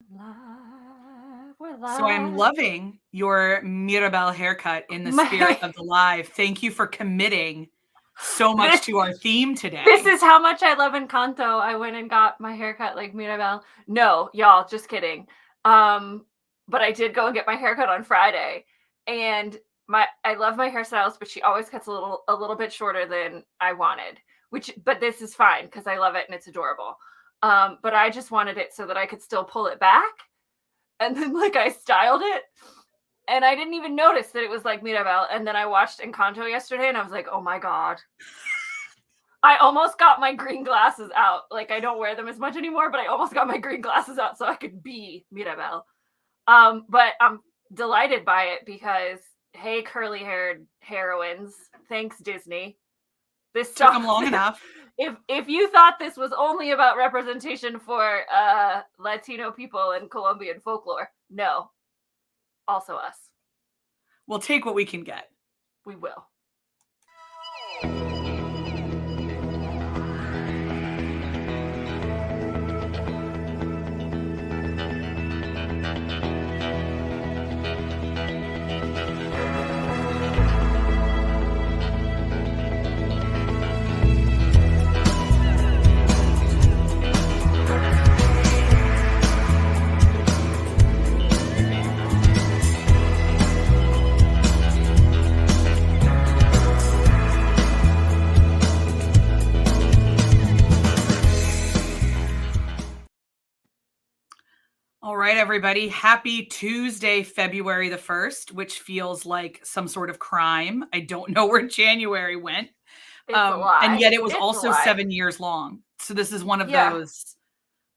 Live, we're So I'm live. loving your Mirabelle haircut in the spirit My, of the live. Thank you for committing so much this, to our theme this today. is how much I love Encanto. I went and got my haircut like Mirabelle. No, y'all, just kidding. But I did go and get my haircut on Friday, and I love my hairstylist, but she always cuts a little bit shorter than I wanted. But this is fine because I love it and it's adorable. But I just wanted it so that I could still pull it back, and then like I styled it. And I didn't even notice that it was like Mirabelle. And then I watched Encanto yesterday and I was like, oh my God. I almost got my green glasses out. Like, I don't wear them as much anymore, but I almost got my green glasses out so I could be Mirabelle. But I'm delighted by it because, hey, curly haired heroines, thanks, Disney. This Took stuff. them long enough. If you thought this was only about representation for Latino people and Colombian folklore, no. Also us. We'll take what we can get. We will. All right, everybody. Happy Tuesday, February the 1st, which feels like some sort of crime. I don't know where January went. It's a lie. And yet it was It's also 7 years long. So this is one of those,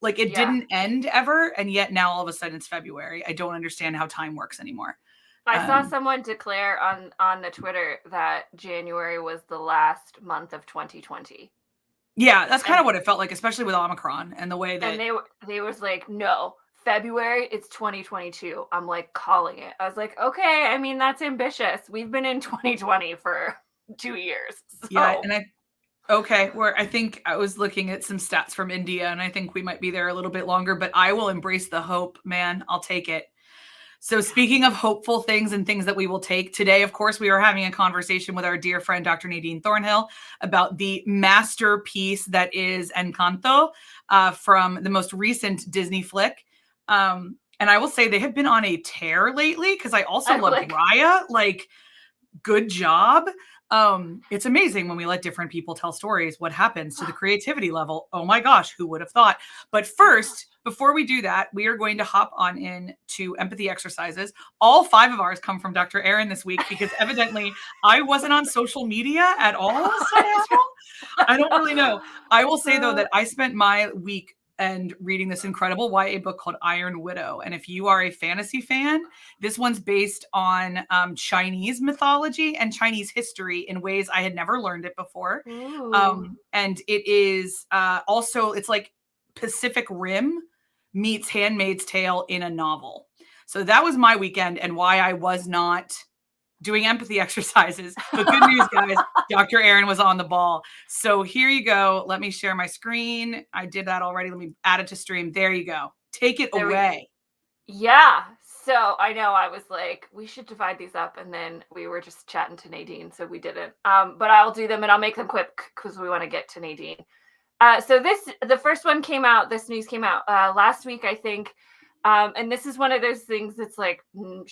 like it didn't end ever. And yet now all of a sudden it's February. I don't understand how time works anymore. I saw someone declare on the Twitter that January was the last month of 2020. Yeah, that's kind of what it felt like, especially with Omicron and the way that. And they was like, no, February, it's 2022. I'm like calling it. I was like, okay, I mean, that's ambitious. We've been in 2020 for 2 years. So. Yeah, and I think I was looking at some stats from India, and I think we might be there a little bit longer, but I will embrace the hope, man. I'll take it. So speaking of hopeful things and things that we will take today, of course, we are having a conversation with our dear friend, Dr. Nadine Thornhill, about the masterpiece that is Encanto from the most recent Disney flick. And I will say they have been on a tear lately because I also love Raya. Like, good job. It's amazing when we let different people tell stories, what happens to the creativity level. Oh my gosh, who would have thought? But first, before we do that, we are going to hop on in to empathy exercises. All 5 of ours come from Dr. Erin this week because evidently I wasn't on social media at all. I don't really know. I will say though that I spent my week and reading this incredible YA book called Iron Widow. And if you are a fantasy fan, this one's based on Chinese mythology and Chinese history in ways I had never learned it before. And it is also, it's like Pacific Rim meets Handmaid's Tale in a novel. So that was my weekend and why I was not doing empathy exercises. But good news, guys, Dr. Erin was on the ball. So here you go. Let me share my screen. I did that already. Let me add it to stream. There you go. Take it away. Yeah. So I know I was like, we should divide these up. And then we were just chatting to Nadine. So we didn't. But I'll do them and I'll make them quick because we want to get to Nadine. So the first one came out, this news came out last week, I think. And this is one of those things that's like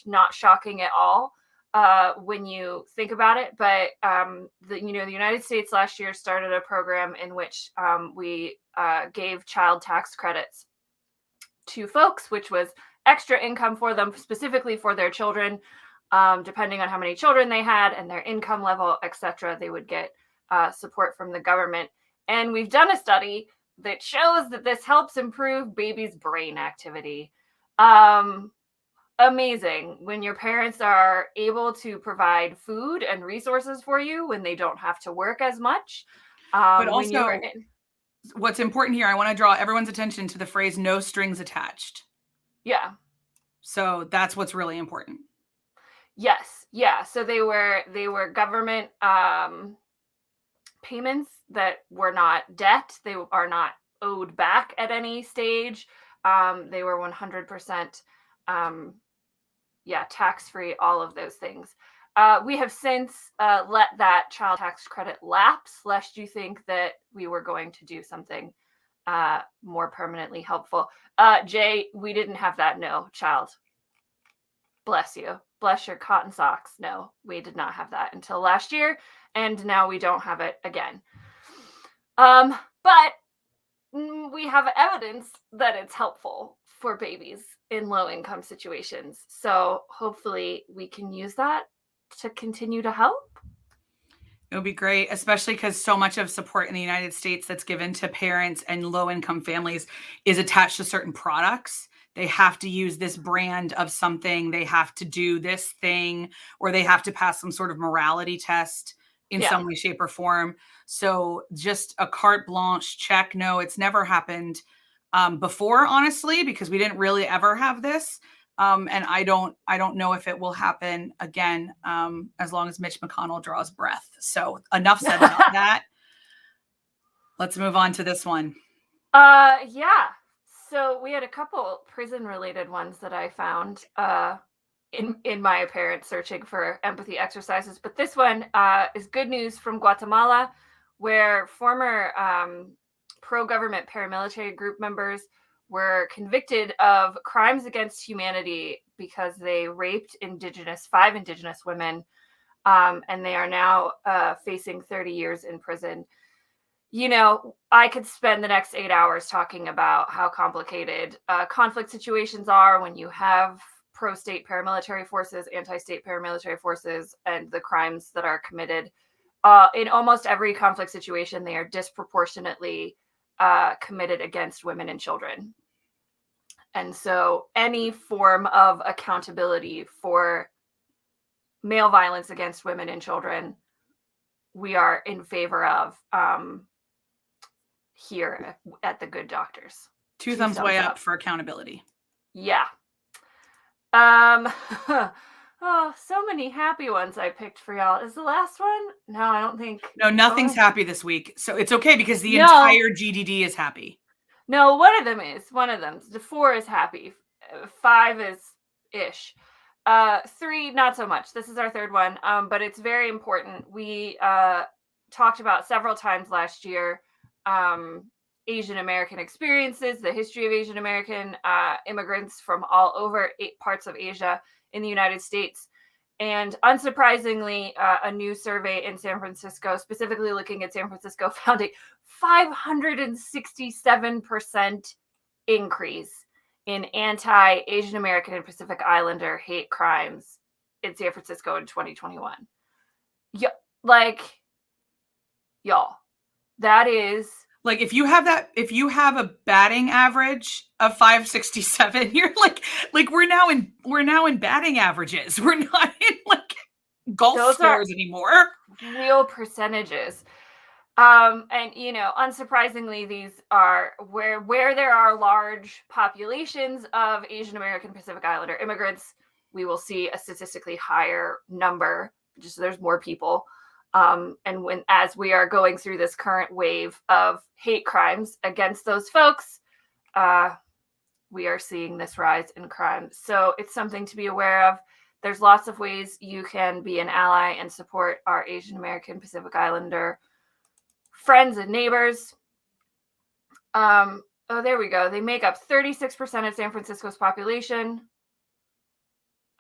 not shocking at all when you think about it. But, the United States last year started a program in which we gave child tax credits to folks, which was extra income for them, specifically for their children, depending on how many children they had and their income level, etc. They would get support from the government. And we've done a study that shows that this helps improve babies' brain activity. Amazing when your parents are able to provide food and resources for you when they don't have to work as much. But also, what's important here, I want to draw everyone's attention to the phrase "no strings attached." Yeah. So that's what's really important. Yes. Yeah. So they were government payments that were not debt. They are not owed back at any stage. They were 100%, tax-free, all of those things. We have since let that child tax credit lapse, lest you think that we were going to do something more permanently helpful. Jay, we didn't have that. No, child. Bless you. Bless your cotton socks. No, we did not have that until last year, and now we don't have it again. But we have evidence that it's helpful for babies in low-income situations. So hopefully we can use that to continue to help. It would be great, especially because so much of support in the United States that's given to parents and low-income families is attached to certain products. They have to use this brand of something. They have to do this thing, or they have to pass some sort of morality test in some way, shape, or form. So just a carte blanche check. No, it's never happened before, honestly, because we didn't really ever have this. And I don't know if it will happen again, as long as Mitch McConnell draws breath. So enough said about that. Let's move on to this one. Yeah. So we had a couple prison-related ones that I found in my apparent searching for empathy exercises. But this one is good news from Guatemala, where former pro-government paramilitary group members were convicted of crimes against humanity because they raped five indigenous women, and they are now facing 30 years in prison. You know, I could spend the next 8 hours talking about how complicated conflict situations are when you have pro-state paramilitary forces, anti-state paramilitary forces, and the crimes that are committed. In almost every conflict situation, they are disproportionately committed against women and children. And so any form of accountability for male violence against women and children, we are in favor of here at the Good Doctors. Two thumbs way up for accountability. Yeah. Oh, so many happy ones I picked for y'all. Is the last one? No, I don't think. No, nothing's happy this week. So it's okay because the entire GDD is happy. No, one of them is. One of them. The 4 is happy. 5 is ish. 3, not so much. This is our third one, but it's very important. We talked about several times last year Asian American experiences, the history of Asian American immigrants from all over 8 parts of Asia in the United States. And unsurprisingly, a new survey in San Francisco, specifically looking at San Francisco, found a 567% increase in anti-Asian American and Pacific Islander hate crimes in San Francisco in 2021. Yeah, y'all, that is like, if you have a batting average of 567, you're like we're now in batting averages. We're not in like golf scores anymore. Real percentages. And unsurprisingly, these are where there are large populations of Asian American Pacific Islander immigrants, we will see a statistically higher number, just there's more people. And as we are going through this current wave of hate crimes against those folks, we are seeing this rise in crime. So it's something to be aware of. There's lots of ways you can be an ally and support our Asian American Pacific Islander friends and neighbors. There we go. They make up 36% of San Francisco's population.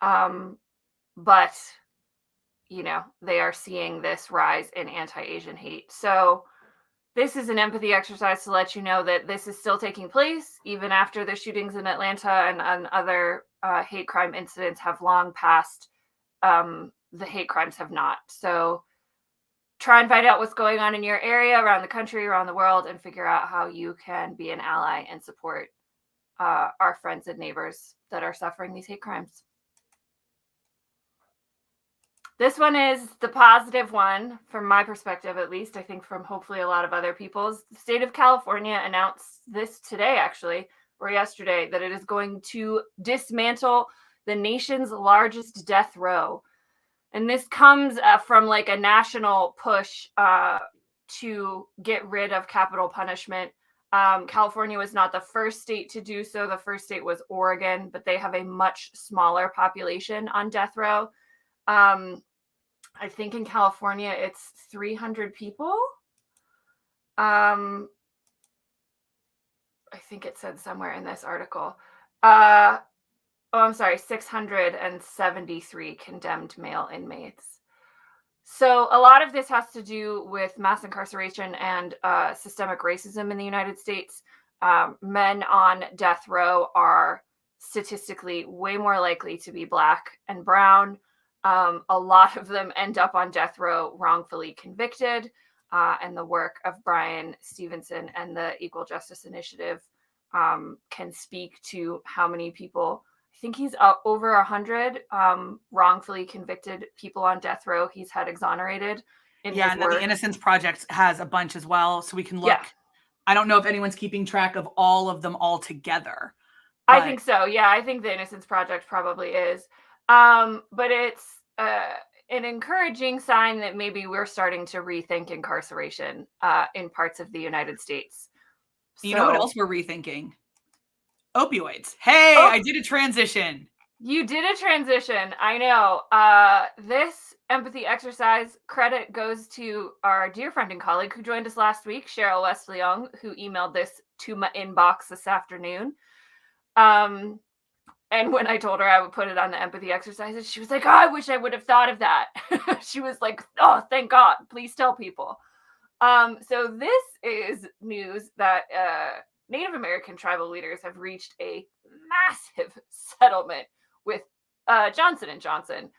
But they are seeing this rise in anti-Asian hate. So this is an empathy exercise to let you know that this is still taking place, even after the shootings in Atlanta and other hate crime incidents have long passed. The hate crimes have not. So try and find out what's going on in your area, around the country, around the world, and figure out how you can be an ally and support our friends and neighbors that are suffering these hate crimes. This one is the positive one, from my perspective, at least. I think from hopefully a lot of other people's. The state of California announced this today, actually, or yesterday, that it is going to dismantle the nation's largest death row. And this comes from like a national push to get rid of capital punishment California was not the first state to do so. The first state was Oregon, but they have a much smaller population on death row. I think in California it's 300 people. I think it said somewhere in this article. I'm sorry, 673 condemned male inmates. So a lot of this has to do with mass incarceration and systemic racism in the United States. Men on death row are statistically way more likely to be Black and brown. A lot of them end up on death row wrongfully convicted. And the work of Brian Stevenson and the Equal Justice Initiative can speak to how many people. I think he's over 100 wrongfully convicted people on death row he's had exonerated. And then the Innocence Project has a bunch as well, so we can look. Yeah. I don't know if anyone's keeping track of all of them all together. I think so. Yeah, I think the Innocence Project probably is. But it's an encouraging sign that maybe we're starting to rethink incarceration in parts of the United States. You know what else we're rethinking? Opioids. Hey, I did a transition. You did a transition. I know. This empathy exercise credit goes to our dear friend and colleague who joined us last week, Cheryl West-Leung, who emailed this to my inbox this afternoon. And when I told her I would put it on the empathy exercises, she was like, oh, I wish I would have thought of that. She was like, oh, thank God. Please tell people. So this is news that Native American tribal leaders have reached a massive settlement with Johnson & Johnson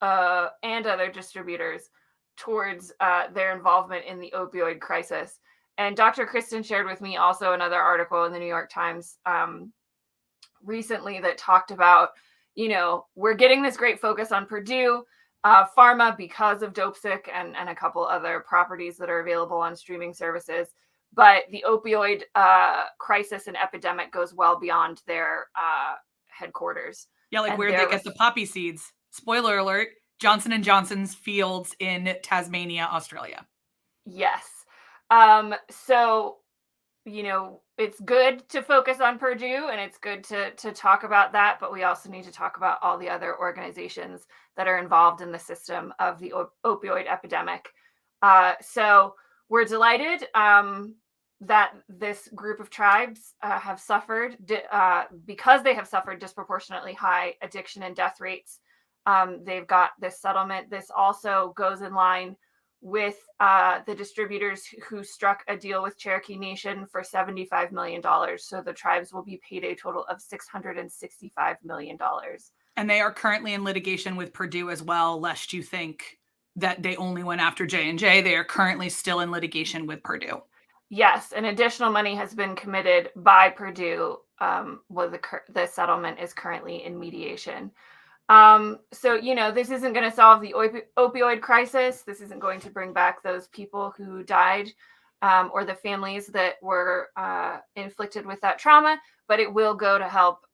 and other distributors towards their involvement in the opioid crisis. And Dr. Kristen shared with me also another article in the New York Times recently that talked about, we're getting this great focus on Purdue Pharma because of Dopesick and a couple other properties that are available on streaming services. But the opioid crisis and epidemic goes well beyond their headquarters. Yeah, like where they get the poppy seeds. Spoiler alert, Johnson & Johnson's fields in Tasmania, Australia. Yes. So, it's good to focus on Purdue and it's good to talk about that, but we also need to talk about all the other organizations that are involved in the system of the opioid epidemic. So we're delighted that this group of tribes have suffered because they have suffered disproportionately high addiction and death rates. They've got this settlement. This also goes in line with the distributors who struck a deal with Cherokee Nation for $75 million. So the tribes will be paid a total of $665 million. And they are currently in litigation with Purdue as well, lest you think that they only went after J&J. They are currently still in litigation with Purdue. Yes, and additional money has been committed by Purdue. The settlement is currently in mediation. So, this isn't going to solve the opioid crisis. This isn't going to bring back those people who died or the families that were inflicted with that trauma, but it will go to help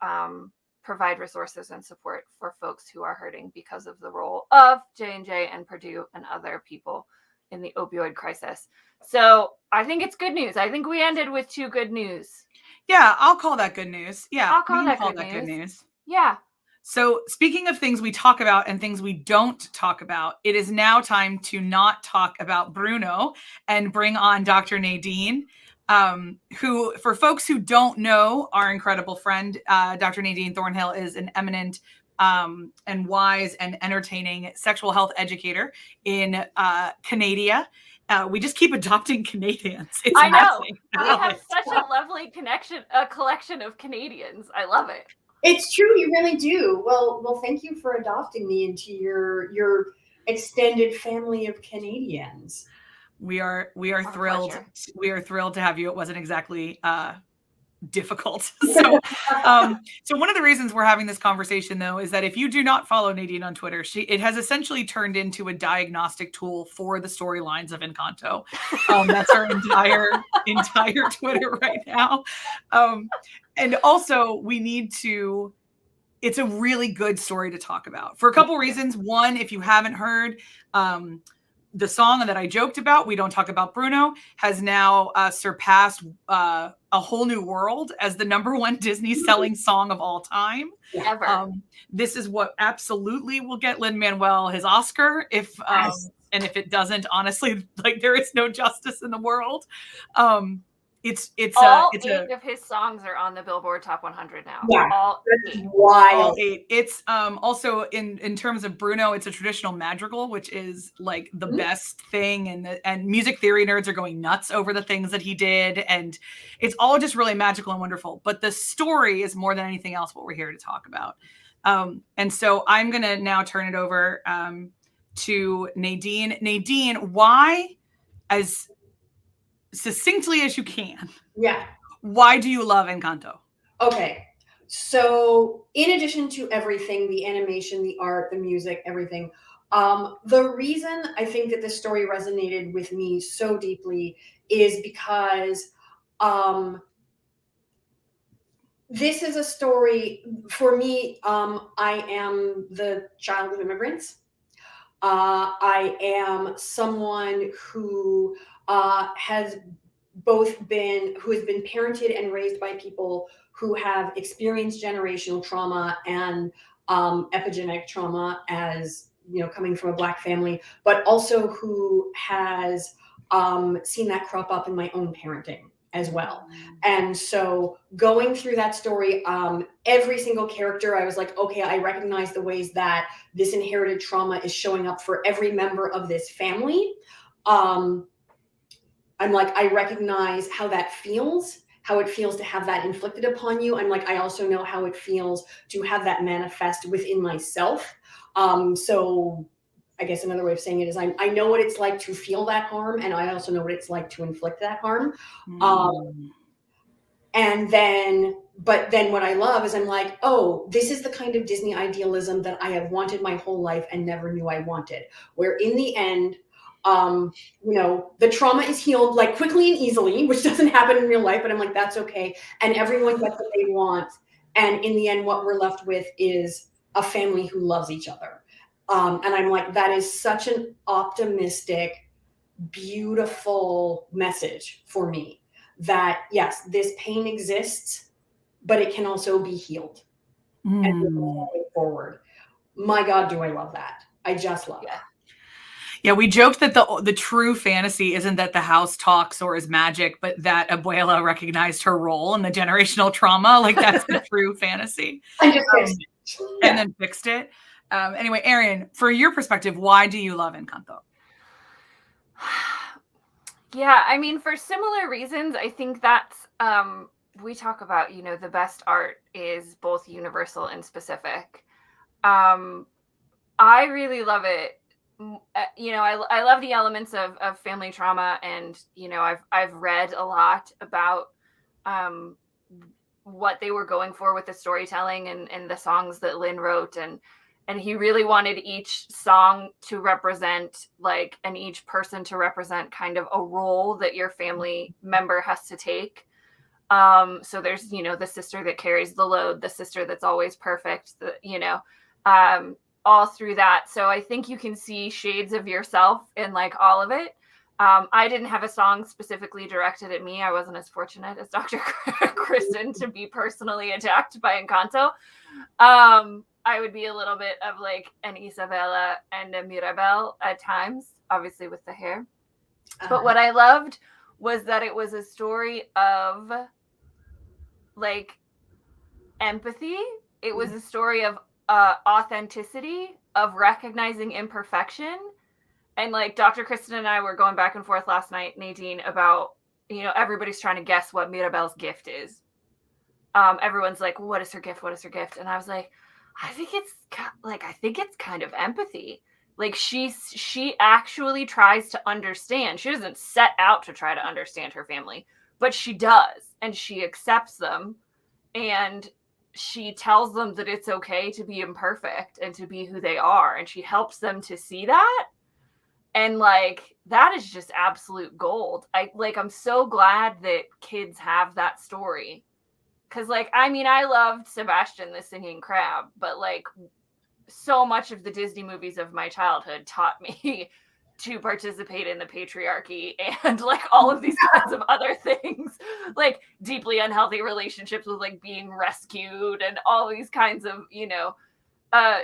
provide resources and support for folks who are hurting because of the role of J&J and Purdue and other people in the opioid crisis. So I think it's good news. I think we ended with 2 good news. Yeah, I'll call that good news. Yeah, I'll call that good news. Yeah. So speaking of things we talk about and things we don't talk about, it is now time to not talk about Bruno and bring on Dr. Nadine, who, for folks who don't know, our incredible friend, Dr. Nadine Thornhill is an eminent and wise and entertaining sexual health educator in Canada. We just keep adopting Canadians. It's amazing. We have such a lovely collection of Canadians. I love it. It's true, you really do. Well, thank you for adopting me into your extended family of Canadians. We are thrilled. Pleasure. We are thrilled to have you. It wasn't exactly difficult. So one of the reasons we're having this conversation, though, is that if you do not follow Nadine on Twitter, it has essentially turned into a diagnostic tool for the storylines of Encanto. That's our entire Twitter right now. And also, it's a really good story to talk about for a couple reasons. One, if you haven't heard, the song that I joked about, We Don't Talk About Bruno, has now surpassed a whole new world as the #1 Disney selling song of all time. Ever. This is what absolutely will get Lin-Manuel his Oscar if and if it doesn't, honestly, like there is no justice in the world. It's all it's 8 of his songs are on the Billboard Top 100 now. Yeah, all that's 8. wild. all 8. It's also in terms of Bruno, it's a traditional madrigal, which is like the best thing, and music theory nerds are going nuts over the things that he did, and it's all just really magical and wonderful. But the story is more than anything else what we're here to talk about. And so I'm gonna now turn it over to Nadine. Nadine, why, as succinctly as you can, why do you love Encanto? Okay, so in addition to everything, the animation, the art, the music, everything, the reason I think that this story resonated with me so deeply is because this is a story for me. I am the child of immigrants. I am someone who has been parented and raised by people who have experienced generational trauma and epigenetic trauma, as you know, coming from a Black family, but also who has seen that crop up in my own parenting as well. And so going through that story, every single character, I was like, okay, I recognize the ways that this inherited trauma is showing up for every member of this family. I'm like, I recognize how that feels, how it feels to have that inflicted upon you. I'm like, I also know how it feels to have that manifest within myself. So I guess another way of saying it is I know what it's like to feel that harm, and I also know what it's like to inflict that harm. But then what I love is I'm like, oh, this is the kind of Disney idealism that I have wanted my whole life and never knew I wanted, where in the end, the trauma is healed like quickly and easily, which doesn't happen in real life, but I'm like, that's okay. And everyone gets what they want. And in the end, what we're left with is a family who loves each other. And I'm like, that is such an optimistic, beautiful message for me that yes, this pain exists, but it can also be healed and moving forward. My God, do I love that. I just love it. Yeah, we joked that the true fantasy isn't that the house talks or is magic, but that Abuela recognized her role in the generational trauma. Like that's the true fantasy. And just fixed it. And then fixed it. Anyway, Erin, for your perspective, why do you love Encanto? Yeah, I mean, for similar reasons, I think that's we talk about, the best art is both universal and specific. I really love it. I love the elements of family trauma, and I've read a lot about what they were going for with the storytelling and the songs that Lin wrote, and he really wanted each song to represent and each person to represent kind of a role that your family member has to take. So there's the sister that carries the load, the sister that's always perfect, all through that. So I think you can see shades of yourself in all of it. I didn't have a song specifically directed at me. I wasn't as fortunate as Dr. Kristen to be personally attacked by Encanto. I would be a little bit of an Isabella and a Mirabel at times, obviously with the hair. But what I loved was that it was a story of empathy. It was a story of authenticity, of recognizing imperfection. And Dr. Kristen and I were going back and forth last night, Nadine, about, everybody's trying to guess what Mirabel's gift is. Everyone's like, what is her gift? What is her gift? And I was like, I think it's kind of empathy. She actually tries to understand. She doesn't set out to try to understand her family, but she does. And she accepts them. And she tells them that it's okay to be imperfect and to be who they are. And she helps them to see that. And that is just absolute gold. I'm so glad that kids have that story. Cause I loved Sebastian the Singing Crab, but so much of the Disney movies of my childhood taught me to participate in the patriarchy and like all of these kinds of other things, like deeply unhealthy relationships with like being rescued and all these kinds of,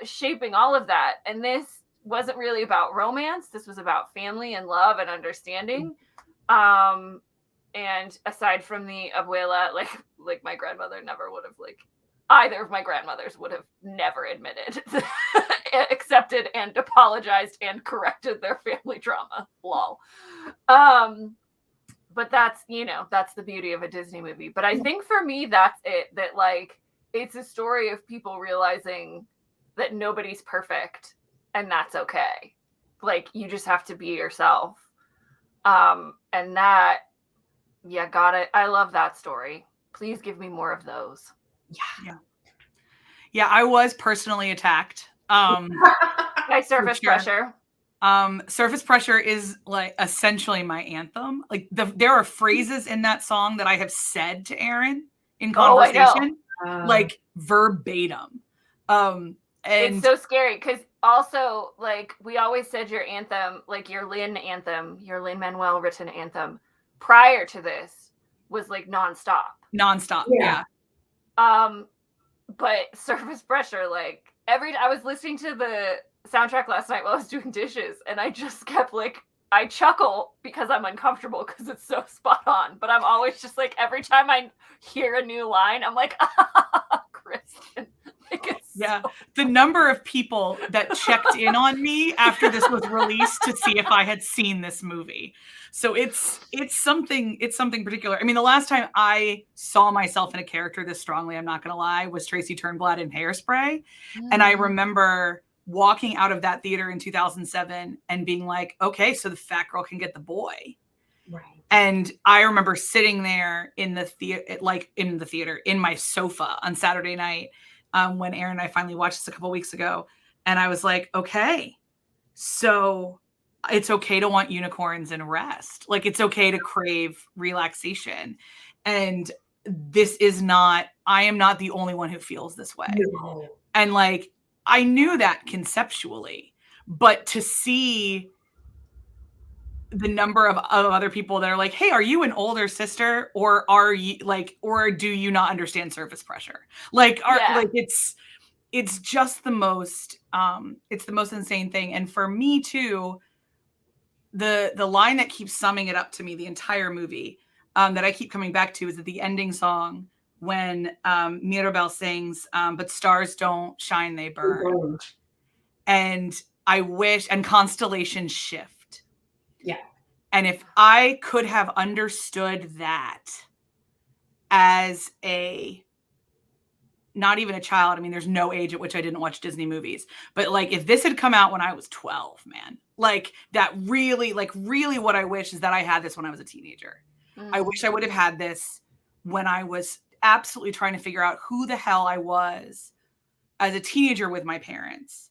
shaping all of that. And this wasn't really about romance. This was about family and love and understanding. And aside from the abuela, like my grandmother never would have, like either of my grandmothers would have never admitted, accepted and apologized and corrected their family trauma. Lol. But that's the beauty of a Disney movie. But I think for me, that's it. That like it's a story of people realizing that nobody's perfect and that's okay. Like you just have to be yourself. And that, yeah, got it. I love that story. Please give me more of those. Yeah, I was personally attacked. By surface pressure. Surface Pressure is like essentially my anthem. Like there are phrases in that song that I have said to Aaron in conversation, like verbatim. And it's so scary because also like we always said your anthem, like your Lin-Manuel written anthem prior to this was like nonstop. Yeah. But Surface Pressure, like I was listening to the soundtrack last night while I was doing dishes, and I just kept like, I chuckle because I'm uncomfortable because it's so spot on. But I'm always just like, every time I hear a new line, I'm like, Kristen. The number of people that checked in on me after this was released to see if I had seen this movie. So it's something particular. I mean, the last time I saw myself in a character this strongly, I'm not going to lie, was Tracy Turnblad in Hairspray. And I remember walking out of that theater in 2007 and being like, okay, so the fat girl can get the boy. Right. And I remember sitting there in the theater, in my sofa on Saturday night, when Aaron and I finally watched this a couple weeks ago. And I was like, okay, so it's okay to want unicorns and rest. Like it's okay to crave relaxation. And I am not the only one who feels this way. No. And like, I knew that conceptually, but to see the number of other people that are like, hey, are you an older sister, or are you like, or do you not understand surface pressure? Like, like it's just the most, it's the most insane thing. And for me too, the line that keeps summing it up to me the entire movie, that I keep coming back to, is at the ending song when Mirabel sings, but stars don't shine, they burn. And I wish, and constellations shift. Yeah. And if I could have understood that as not even a child, I mean, there's no age at which I didn't watch Disney movies, but like if this had come out when I was 12, man, like that really what I wish is that I had this when I was a teenager. I wish I would have had this when I was absolutely trying to figure out who the hell I was as a teenager with my parents,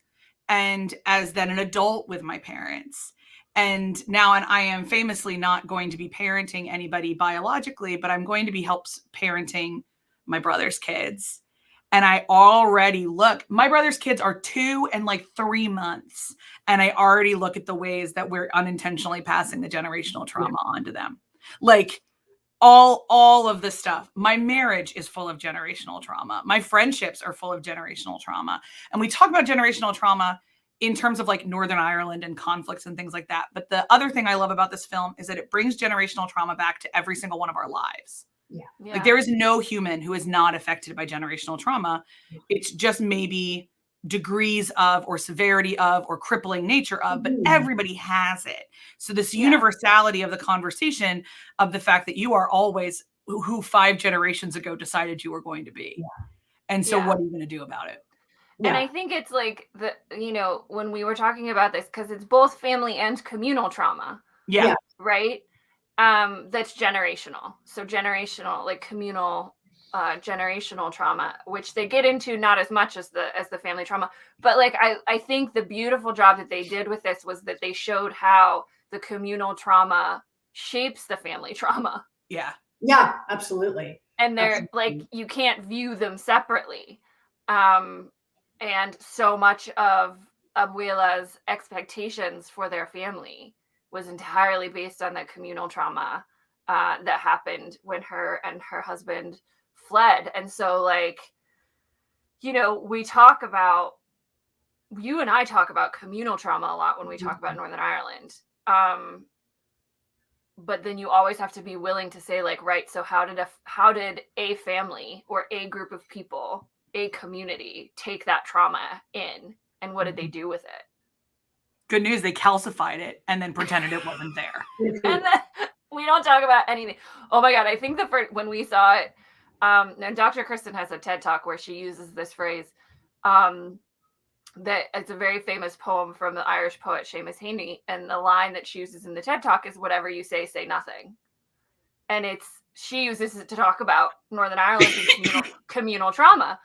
and as then an adult with my parents. And now, and I am famously not going to be parenting anybody biologically, but I'm going to be parenting my brother's kids. And I already my brother's kids are 2 and like 3 months. And I already look at the ways that we're unintentionally passing the generational trauma onto them. Like all of the stuff. My marriage is full of generational trauma. My friendships are full of generational trauma. And we talk about generational trauma in terms of like Northern Ireland and conflicts and things like that. But the other thing I love about this film is that it brings generational trauma back to every single one of our lives. Yeah. Like there is no human who is not affected by generational trauma. It's just maybe degrees of, or severity of, or crippling nature of, but everybody has it. So this universality of the conversation of the fact that you are always who 5 generations ago decided you were going to be. Yeah. And so what are you going to do about it? And I think it's like when we were talking about this, because it's both family and communal trauma. Yeah. Right? That's generational. So generational, like communal, generational trauma, which they get into not as much as the family trauma. But like, I think the beautiful job that they did with this was that they showed how the communal trauma shapes the family trauma. Yeah. Yeah, absolutely. And they're like, you can't view them separately. And so much of Abuela's expectations for their family was entirely based on the communal trauma that happened when her and her husband fled. And so, like, you know, you and I talk about communal trauma a lot when we talk about Northern Ireland. But then you always have to be willing to say, like, right, so how did a family or a group of people, a community, take that trauma in, and what did they do with it? Good news, they calcified it and then pretended it wasn't there. And then we don't talk about anything. Oh my God, I think when we saw it, and Dr. Kristen has a TED Talk where she uses this phrase, that it's a very famous poem from the Irish poet Seamus Heaney, and the line that she uses in the TED Talk is, "Whatever you say nothing." And she uses it to talk about Northern Ireland and communal trauma.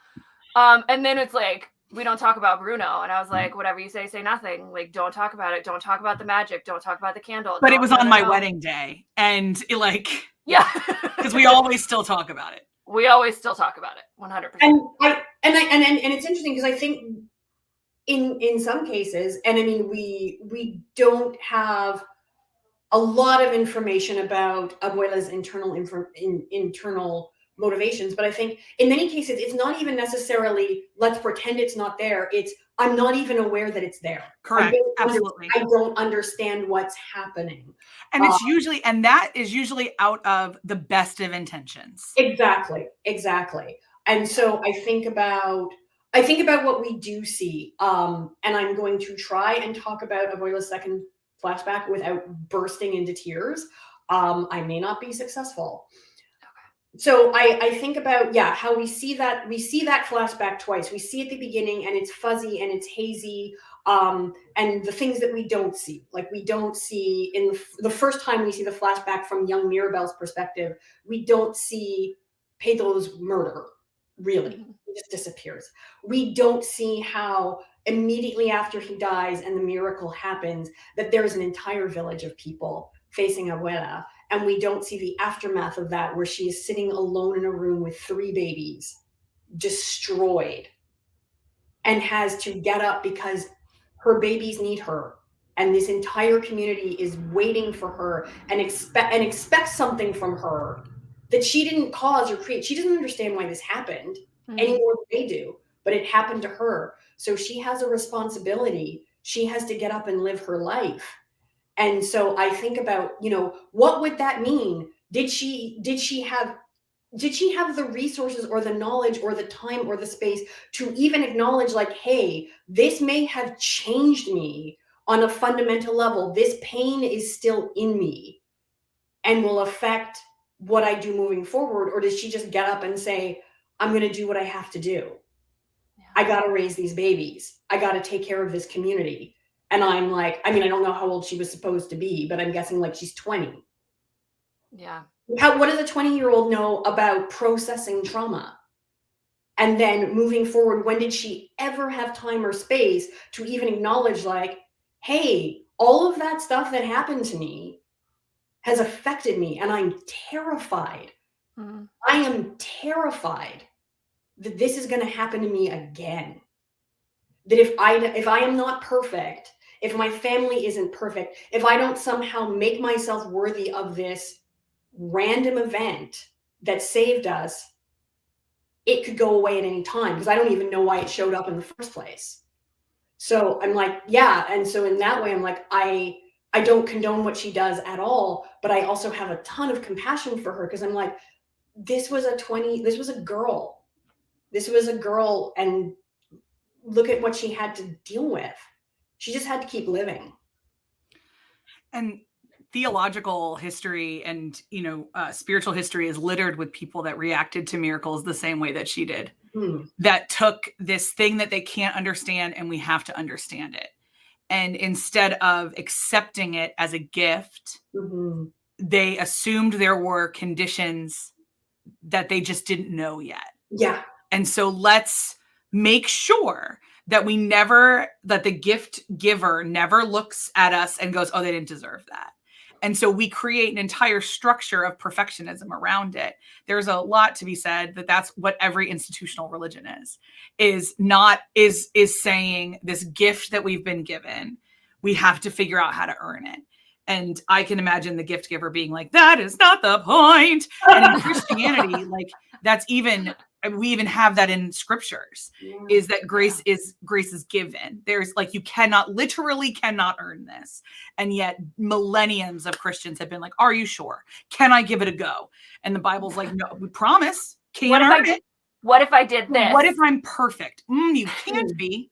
And then it's like, we don't talk about Bruno. And I was like, whatever you say nothing. Like, don't talk about it. Don't talk about the magic. Don't talk about the candle. But it was on my wedding day. And yeah, because we always still talk about it. We always still talk about it. 100%. And it's interesting because I think in some cases, and I mean, we don't have a lot of information about Abuela's internal motivations, but I think in many cases it's not even necessarily let's pretend it's not there. It's I'm not even aware that it's there. Correct. Absolutely. I don't understand what's happening. And that is usually out of the best of intentions. Exactly. And so I think about what we do see, and I'm going to try and talk about Abuela's second flashback without bursting into tears. I may not be successful. So I think about, how we see that flashback twice. We see at the beginning and it's fuzzy and it's hazy, and the things that we don't see, like we don't see in the first time we see the flashback from young Mirabel's perspective, we don't see Pedro's murder, really. He just disappears. We don't see how immediately after he dies and the miracle happens, that there's an entire village of people facing Abuela. And we don't see the aftermath of that, where she is sitting alone in a room with 3 babies, destroyed, and has to get up because her babies need her. And this entire community is waiting for her and expects something from her that she didn't cause or create. She doesn't understand why this happened any more than they do, but it happened to her. So she has a responsibility. She has to get up and live her life. And so I think about, what would that mean? Did she have the resources or the knowledge or the time or the space to even acknowledge, like, hey, this may have changed me on a fundamental level. This pain is still in me and will affect what I do moving forward. Or does she just get up and say, I'm going to do what I have to do? I got to raise these babies. I got to take care of this community. And I'm like, I don't know how old she was supposed to be, but I'm guessing like she's 20. Yeah. What does a 20-year-old know about processing trauma? And then moving forward, when did she ever have time or space to even acknowledge, like, hey, all of that stuff that happened to me has affected me, and I'm terrified. I am terrified that this is going to happen to me again. That if I am not perfect, if my family isn't perfect, if I don't somehow make myself worthy of this random event that saved us, it could go away at any time, because I don't even know why it showed up in the first place. So I'm like, and so in that way, I'm like, I don't condone what she does at all, but I also have a ton of compassion for her, because I'm like, this was a girl. This was a girl, and look at what she had to deal with. She just had to keep living. And theological history and, spiritual history is littered with people that reacted to miracles the same way that she did. That took this thing that they can't understand, and we have to understand it. And instead of accepting it as a gift, they assumed there were conditions that they just didn't know yet. Yeah. And so let's make sure that that the gift giver never looks at us and goes, oh, they didn't deserve that. And so we create an entire structure of perfectionism around it. There's a lot to be said that that's what every institutional religion is saying this gift that we've been given, we have to figure out how to earn it. And I can imagine the gift giver being like, that is not the point. And in Christianity, like we even have that in scriptures, is that grace is given. There's like, you literally cannot earn this. And yet millenniums of Christians have been like, are you sure? Can I give it a go? And the Bible's like, no, we promise. Can't earn it. What if I did this? What if I'm perfect? You can't be.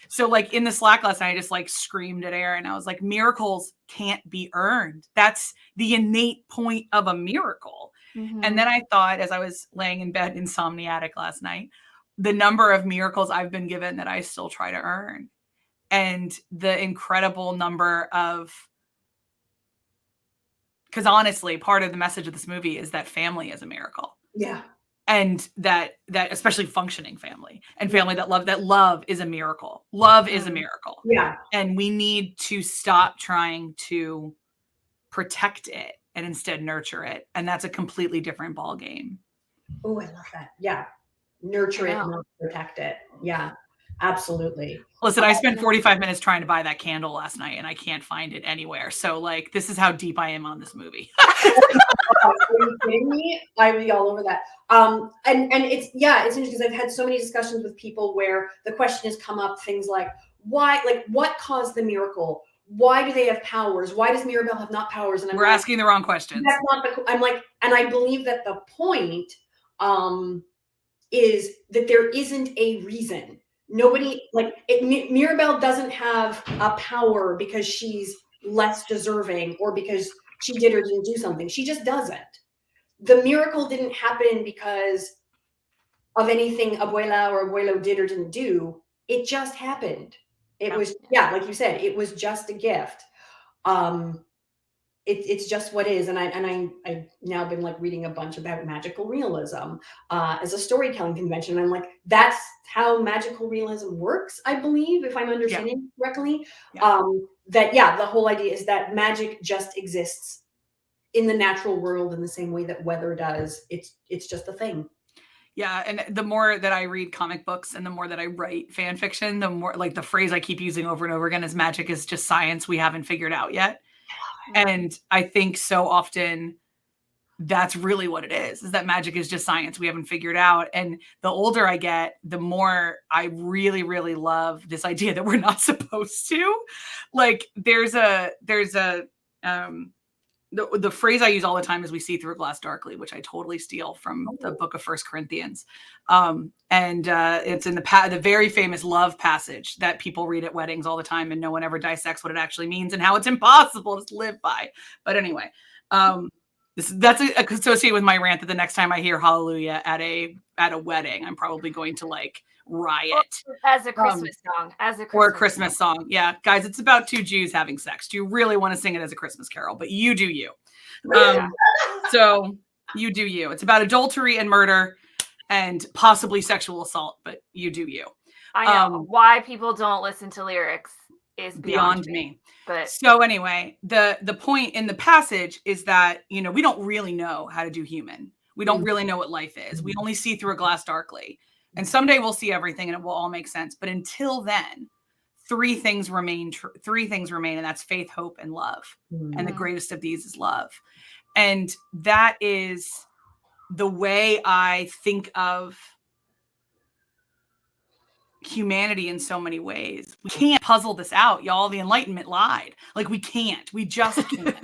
So like in the Slack last night, I just like screamed at Aaron. I was like, miracles can't be earned. That's the innate point of a miracle. Mm-hmm. And then I thought, as I was laying in bed insomniatic last night, the number of miracles I've been given that I still try to earn, and the incredible number of, because honestly, part of the message of this movie is that family is a miracle. Yeah. And that especially functioning family and family that love is a miracle. Love is a miracle. Yeah. And we need to stop trying to protect it and instead nurture it. And that's a completely different ball game. Oh, I love that. Yeah. Nurture it, not protect it. Yeah, absolutely. Listen, I spent 45 minutes trying to buy that candle last night and I can't find it anywhere. So like, this is how deep I am on this movie. Are you kidding me? I'd be all over that. And it's interesting because I've had so many discussions with people where the question has come up, things like, why, like what caused the miracle? Why do they have powers? Why does Mirabelle have not powers? And we're asking the wrong questions. That's not I'm like, and I believe that the point is that there isn't a reason. Nobody, Mirabelle doesn't have a power because she's less deserving or because she did or didn't do something. She just doesn't. The miracle didn't happen because of anything Abuela or Abuelo did or didn't do. It just happened. It was, like you said, it was just a gift. It's just what is. And I've now been like reading a bunch about magical realism as a storytelling convention. And I'm like, that's how magical realism works, I believe, if I'm understanding correctly. The whole idea is that magic just exists in the natural world in the same way that weather does. It's just a thing. Yeah. And the more that I read comic books and the more that I write fan fiction, the more like the phrase I keep using over and over again is magic is just science we haven't figured out yet. And I think so often that's really what it is that magic is just science we haven't figured out. And the older I get, the more I really, really love this idea that we're not supposed to. Like the phrase I use all the time is we see through a glass darkly, which I totally steal from the book of 1 Corinthians. It's in the very famous love passage that people read at weddings all the time and no one ever dissects what it actually means and how it's impossible to live by. But anyway, that's associated with my rant that the next time I hear hallelujah at a wedding, I'm probably going to like riot. As a Christmas song. Or a Christmas song. Yeah. Guys, it's about two Jews having sex. Do you really want to sing it as a Christmas carol? But you do you. So you do you. It's about adultery and murder and possibly sexual assault, but you do you. I know. Why people don't listen to lyrics is beyond me. But so anyway, the point in the passage is that, we don't really know how to do human. We don't really know what life is. We only see through a glass darkly. And someday we'll see everything and it will all make sense. But until then, three things remain, and that's faith, hope, and love. Mm-hmm. And the greatest of these is love. And that is the way I think of humanity in so many ways. We can't puzzle this out, y'all. The Enlightenment lied. Like we can't. We just can't.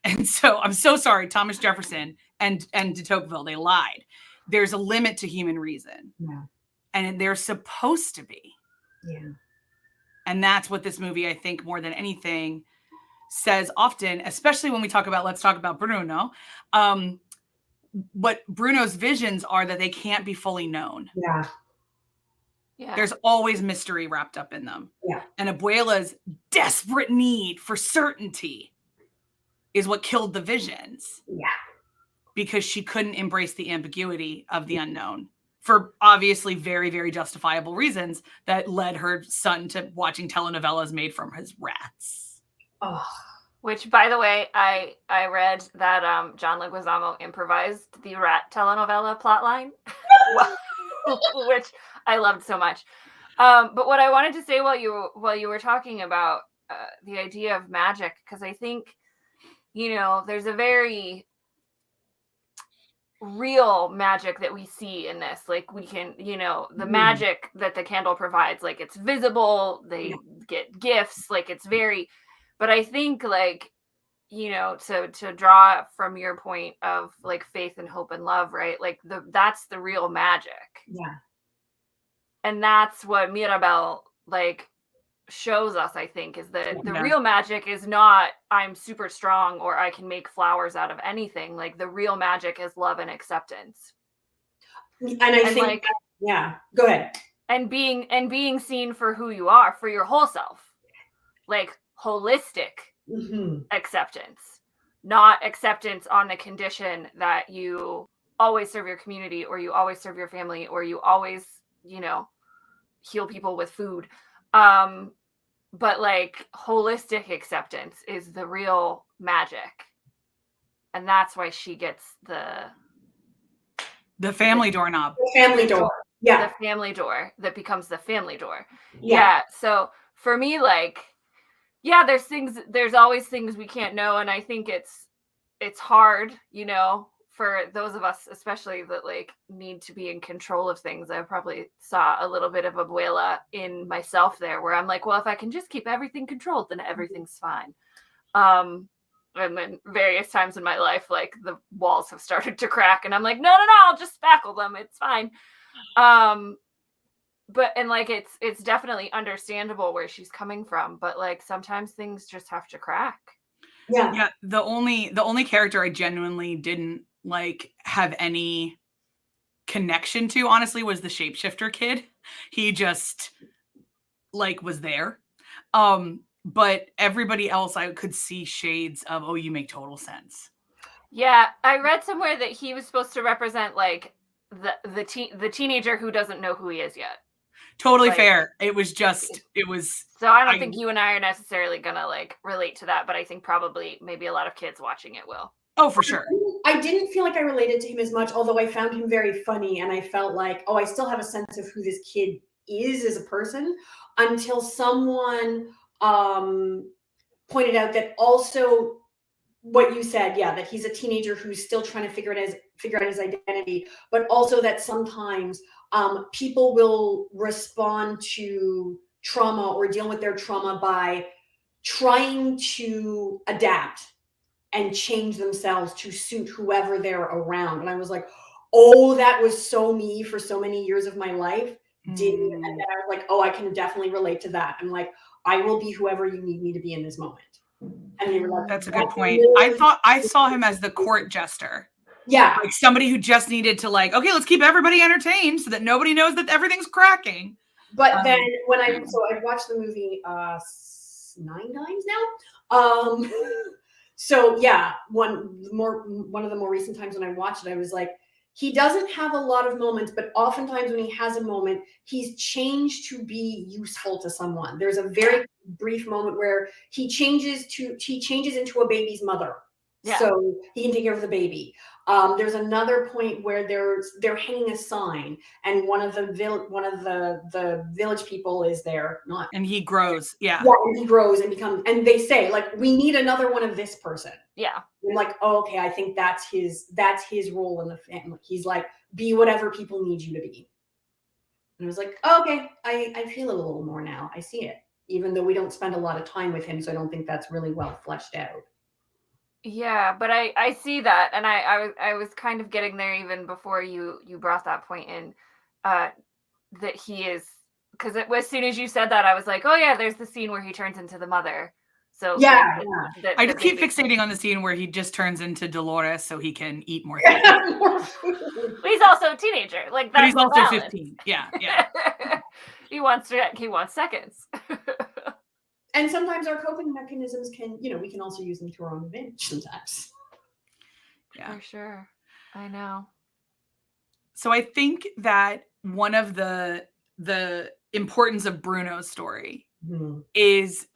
And so I'm so sorry, Thomas Jefferson and de Tocqueville, they lied. There's a limit to human reason. Yeah. And they're supposed to be. Yeah. And that's what this movie, I think, more than anything, says often, especially when we talk about, let's talk about Bruno. What Bruno's visions are that they can't be fully known. Yeah. Yeah. There's always mystery wrapped up in them. Yeah. And Abuela's desperate need for certainty is what killed the visions. Yeah. Because she couldn't embrace the ambiguity of the unknown for obviously very, very justifiable reasons that led her son to watching telenovelas made from his rats. Oh, Which, by the way, I read that John Leguizamo improvised the Rat telenovela plotline, which I loved so much. But what I wanted to say while you were talking about the idea of magic, because I think, there's a very real magic that we see in this. Like, we can, the magic that the candle provides, like, it's visible, they get gifts, like, it's very, but I think, like, to draw from your point of, like, faith and hope and love, right? Like, that's the real magic. Yeah. And that's what Mirabel, like, shows us, I think, is that the real magic is not I'm super strong or I can make flowers out of anything. Like, the real magic is love and acceptance. And I think, like, go ahead. And being seen for who you are, for your whole self, like holistic acceptance, not acceptance on the condition that you always serve your community or you always serve your family or you always, heal people with food. But like holistic acceptance is the real magic. And that's why she gets the family doorknob. The family door. Yeah. The family door that becomes the family door. Yeah. So for me, like, there's always things we can't know. And I think it's hard, for those of us, especially that like need to be in control of things. I probably saw a little bit of Abuela in myself there, where I'm like, well, if I can just keep everything controlled, then everything's fine. And then various times in my life, like the walls have started to crack and I'm like, no, I'll just spackle them. It's fine. But, and like, it's definitely understandable where she's coming from, but like, sometimes things just have to crack. Yeah. The only character I genuinely didn't like have any connection to, honestly, was the shapeshifter kid. He just like was there. But everybody else I could see shades of, oh, you make total sense. Yeah, I read somewhere that he was supposed to represent like the teenager who doesn't know who he is yet. Totally fair. It was. So I don't think you and I are necessarily gonna like relate to that, but I think probably maybe a lot of kids watching it will. Oh, for sure. I didn't feel like I related to him as much, although I found him very funny, and I felt like, oh, I still have a sense of who this kid is as a person, until someone pointed out that also what you said, that he's a teenager who's still trying to figure out his identity, but also that sometimes people will respond to trauma or deal with their trauma by trying to adapt and change themselves to suit whoever they're around. And I was like, oh, that was so me for so many years of my life. And then I was like, oh, I can definitely relate to that. I'm like, I will be whoever you need me to be in this moment. And they were like, that's a good point. I thought I saw him as the court jester. Yeah. Like somebody who just needed to like, okay, let's keep everybody entertained so that nobody knows that everything's cracking. But then when I watched the movie 9 times now. So yeah, one of the more recent times when I watched it, I was like, he doesn't have a lot of moments, but oftentimes when he has a moment, he's changed to be useful to someone. There's a very brief moment where he changes into a baby's mother. Yeah. So he can take care of the baby. There's another point where they're hanging a sign, and one of the village people is there, and he grows. Yeah, and he grows and becomes. And they say like, we need another one of this person. Yeah, I'm like, oh, okay, I think that's his role in the family. He's like, be whatever people need you to be. And I was like, oh, okay, I feel it a little more now. I see it, even though we don't spend a lot of time with him, so I don't think that's really well fleshed out. Yeah, but I see that, and I was kind of getting there even before you brought that point in, that he is, because as soon as you said that, I was like, oh yeah, there's the scene where he turns into the mother. So yeah, I just keep fixating on the scene where he just turns into Dolores so he can eat more things. But he's also a teenager, like that's. But he's also 15. Yeah. He wants seconds. And sometimes our coping mechanisms can, we can also use them to our own advantage sometimes. Yeah, for sure. I know. So I think that one of the importance of Bruno's story is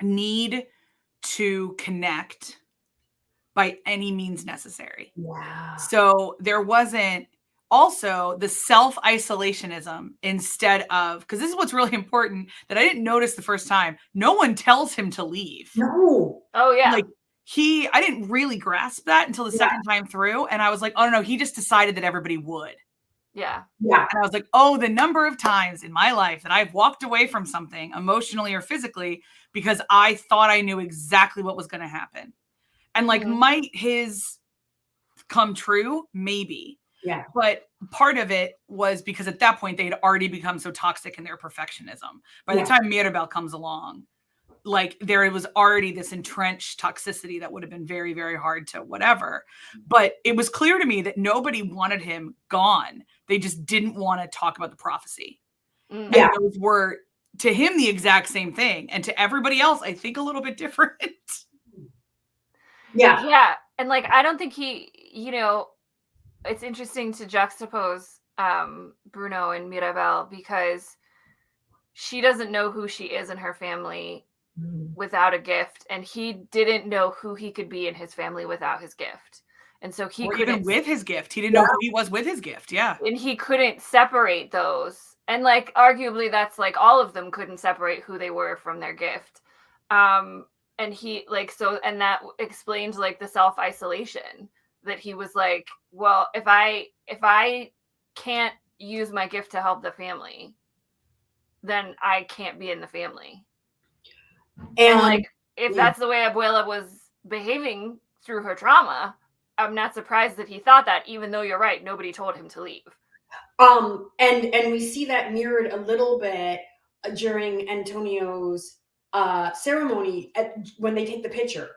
need to connect by any means necessary. Yeah. So there wasn't also the self-isolationism instead of, because this is what's really important that I didn't notice the first time. No one tells him to leave. No. Oh yeah. Like I didn't really grasp that until the second time through. And I was like, oh no, he just decided that everybody would. Yeah. Yeah. And I was like, oh, the number of times in my life that I've walked away from something emotionally or physically because I thought I knew exactly what was going to happen. And like, might his come true? Maybe. Yeah. But part of it was because at that point they had already become so toxic in their perfectionism. By the time Mirabel comes along, like there was already this entrenched toxicity that would have been very, very hard to whatever. But it was clear to me that nobody wanted him gone. They just didn't want to talk about the prophecy. And those were to him the exact same thing. And to everybody else, I think a little bit different. Yeah. Yeah. And like, I don't think he, it's interesting to juxtapose Bruno and Mirabel because she doesn't know who she is in her family without a gift, and he didn't know who he could be in his family without his gift. And so he couldn't, even with his gift, he didn't know who he was with his gift. Yeah. And he couldn't separate those. And like, arguably that's like all of them couldn't separate who they were from their gift. And he like, so, and that explains like the self-isolation that he was like, well, if I can't use my gift to help the family, then I can't be in the family. And like, if that's the way Abuela was behaving through her trauma, I'm not surprised that he thought that, even though you're right, nobody told him to leave. And we see that mirrored a little bit during Antonio's ceremony when they take the picture.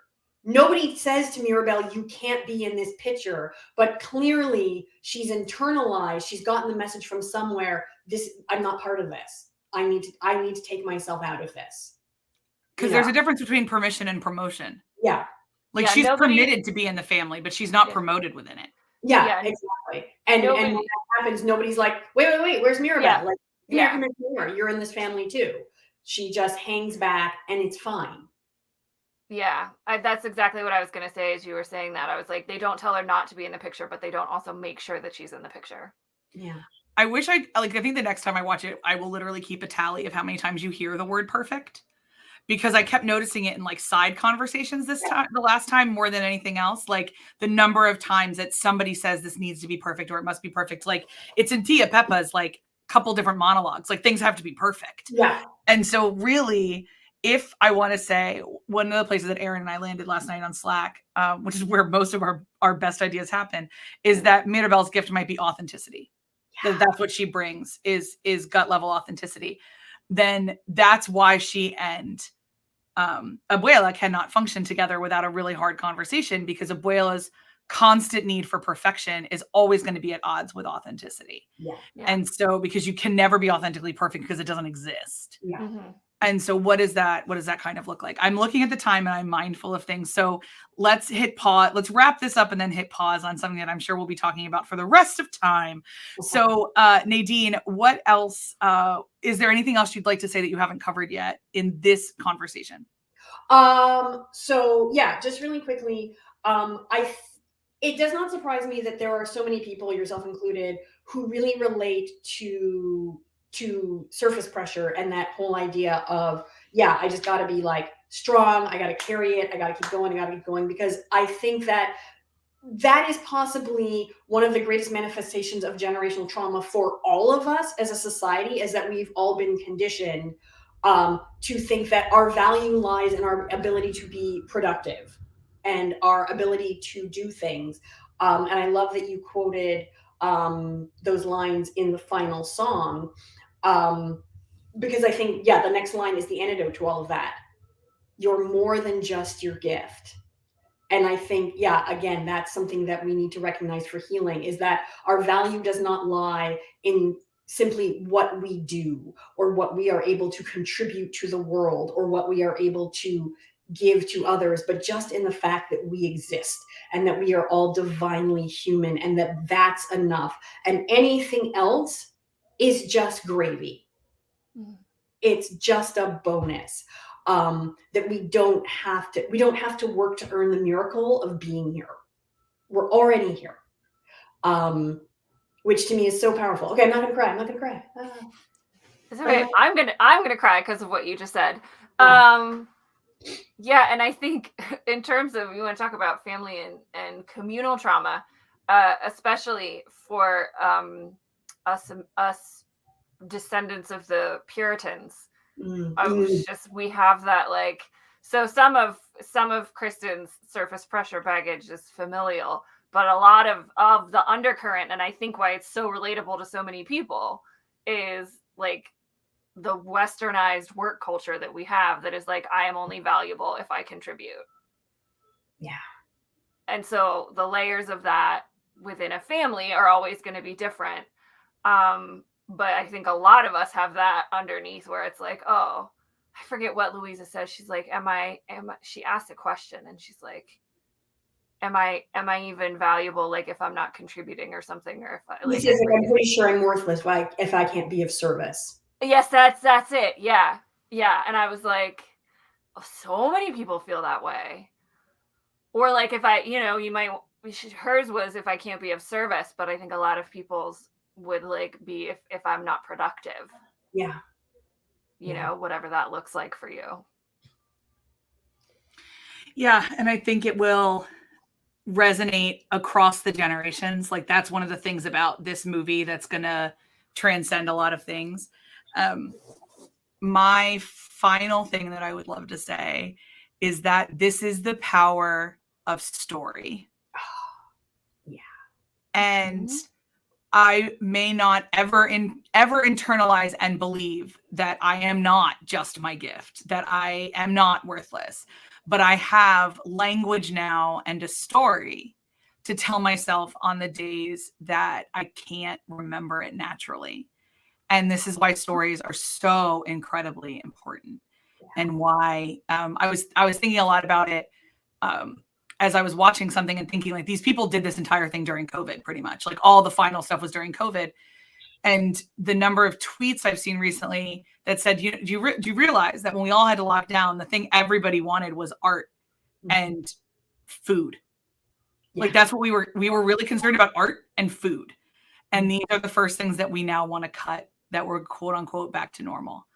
Nobody says to Mirabel, you can't be in this picture, but clearly she's internalized. She's gotten the message from somewhere. I'm not part of this. I need to take myself out of this. Because there's a difference between permission and promotion. Yeah. Like she's permitted to be in the family, but she's not promoted within it. Yeah, exactly. And when that happens, nobody's like, wait, where's Mirabel? Yeah. Like, you're in this family too. She just hangs back and it's fine. Yeah, that's exactly what I was going to say as you were saying that. I was like, they don't tell her not to be in the picture, but they don't also make sure that she's in the picture. Yeah. I wish I think the next time I watch it, I will literally keep a tally of how many times you hear the word perfect. Because I kept noticing it in like side conversations the last time more than anything else. Like the number of times that somebody says this needs to be perfect or it must be perfect. Like it's in Tia Peppa's like couple different monologues, like things have to be perfect. Yeah. And so really, if I want to say one of the places that Aaron and I landed last night on Slack, which is where most of our best ideas happen, is that Mirabel's gift might be authenticity. Yeah. That's what she brings is gut level authenticity. Then that's why she and Abuela cannot function together without a really hard conversation, because Abuela's constant need for perfection is always going to be at odds with authenticity. Yeah. And so, because you can never be authentically perfect because it doesn't exist. Yeah. Mm-hmm. And so what does that kind of look like? I'm looking at the time and I'm mindful of things. So let's hit pause. Let's wrap this up and then hit pause on something that I'm sure we'll be talking about for the rest of time. Okay. So Nadine, what else? Is there anything else you'd like to say that you haven't covered yet in this conversation? So yeah, just really quickly, it does not surprise me that there are so many people, yourself included, who really relate to surface pressure and that whole idea of, yeah, I just got to be like strong. I got to carry it. I got to keep going, because I think that is possibly one of the greatest manifestations of generational trauma for all of us as a society, is that we've all been conditioned to think that our value lies in our ability to be productive and our ability to do things. And I love that you quoted those lines in the final song, because I think, the next line is the antidote to all of that. You're more than just your gift. And I think, again, that's something that we need to recognize for healing, is that our value does not lie in simply what we do or what we are able to contribute to the world or what we are able to give to others, but just in the fact that we exist and that we are all divinely human, and that's enough. And anything else is just gravy. It's just a bonus. that we don't have to work to earn the miracle of being here. We're already here. Which to me is so powerful. Okay, I'm not gonna cry. It's okay. I'm gonna cry because of what you just said. Yeah, and I think in terms of, you want to talk about family and communal trauma, especially for us descendants of the Puritans, we have that, like, so some of Kristen's surface pressure baggage is familial, but a lot of the undercurrent, and I think why it's so relatable to so many people, is like the westernized work culture that we have that is like, I am only valuable if I contribute. Yeah. And so the layers of that within a family are always going to be different. But I think a lot of us have that underneath where it's like, oh, I forget what Louisa says. She's like, she asked a question and she's like, am I even valuable? Like, if I'm not contributing or something, or if I like, I'm pretty sure I'm worthless if I can't be of service. Yes, that's it. Yeah. Yeah. And I was like, oh, so many people feel that way. Or like, if I, hers was, if I can't be of service, but I think a lot of people's would like be if I'm not productive. Yeah. You know, whatever that looks like for you. Yeah. And I think it will resonate across the generations. Like, that's one of the things about this movie that's going to transcend a lot of things. My final thing that I would love to say is that this is the power of story. Yeah. And I may not ever internalize and believe that I am not just my gift, that I am not worthless, but I have language now and a story to tell myself on the days that I can't remember it naturally. And this is why stories are so incredibly important, and why I was thinking a lot about it as I was watching something and thinking, like, these people did this entire thing during COVID, pretty much. Like, all the final stuff was during COVID. And the number of tweets I've seen recently that said, do you realize that when we all had to lock down, the thing everybody wanted was art and food. Yeah. Like, that's what we were really concerned about, art and food. And these are the first things that we now want to cut, that we're quote unquote back to normal.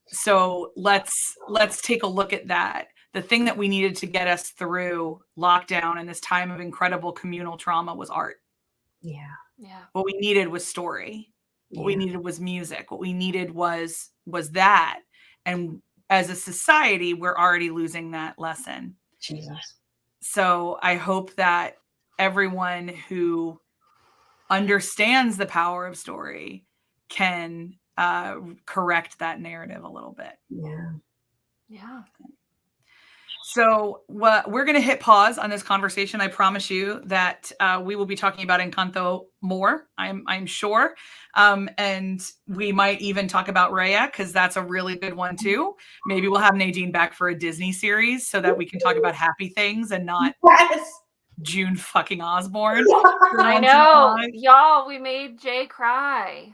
So let's take a look at that. The thing that we needed to get us through lockdown and this time of incredible communal trauma was art. Yeah. Yeah. What we needed was story. What we needed was music. What we needed was that. And as a society, we're already losing that lesson. Jesus. So I hope that everyone who understands the power of story can correct that narrative a little bit. Yeah. Yeah. So we're going to hit pause on this conversation. I promise you that we will be talking about Encanto more, I'm sure. And we might even talk about Raya, because that's a really good one too. Maybe we'll have Nadine back for a Disney series so that we can talk about happy things and not June fucking Osborne. I know. Y'all, we made Jay cry.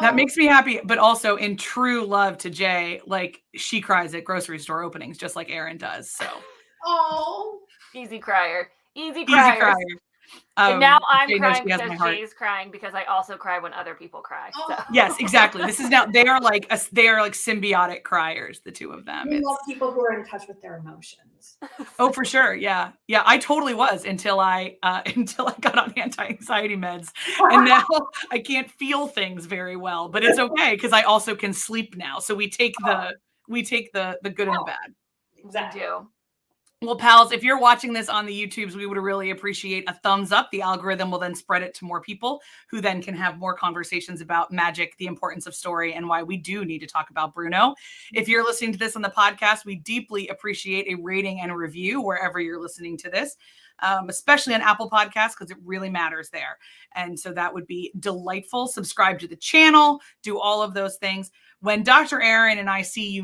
That makes me happy, but also in true love to Jay, like, she cries at grocery store openings just like Erin does. So, easy crier, easy crier. And now I'm crying because Jay's crying, because I also cry when other people cry. So. Yes, exactly. This is now, they are like symbiotic criers, the two of them. We love people who are in touch with their emotions. Oh, for sure. Yeah. Yeah. I totally was until I got on anti-anxiety meds, and now I can't feel things very well, but it's okay, because I also can sleep now. So we take the good and the bad. Exactly. Well, pals, if you're watching this on the YouTubes, we would really appreciate a thumbs up. The algorithm will then spread it to more people, who then can have more conversations about magic, the importance of story, and why we do need to talk about Bruno. If you're listening to this on the podcast, we deeply appreciate a rating and a review wherever you're listening to this, especially on Apple Podcasts, because it really matters there. And so that would be delightful. Subscribe to the channel, do all of those things. When Dr. Erin and I see you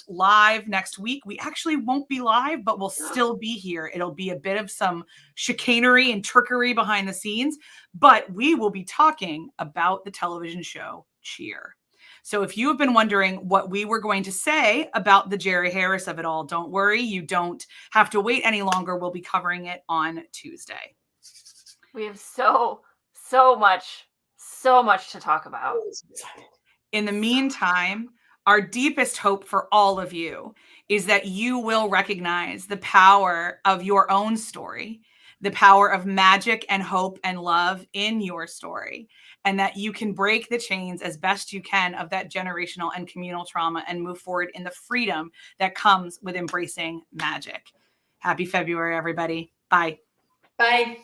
live next week, we actually won't be live, but we'll still be here. It'll be a bit of some chicanery and trickery behind the scenes, but we will be talking about the television show Cheer. So if you have been wondering what we were going to say about the Jerry Harris of it all, don't worry. You don't have to wait any longer. We'll be covering it on Tuesday. We have so much to talk about. In the meantime, our deepest hope for all of you is that you will recognize the power of your own story, the power of magic and hope and love in your story, and that you can break the chains as best you can of that generational and communal trauma and move forward in the freedom that comes with embracing magic. Happy February, everybody. Bye. Bye.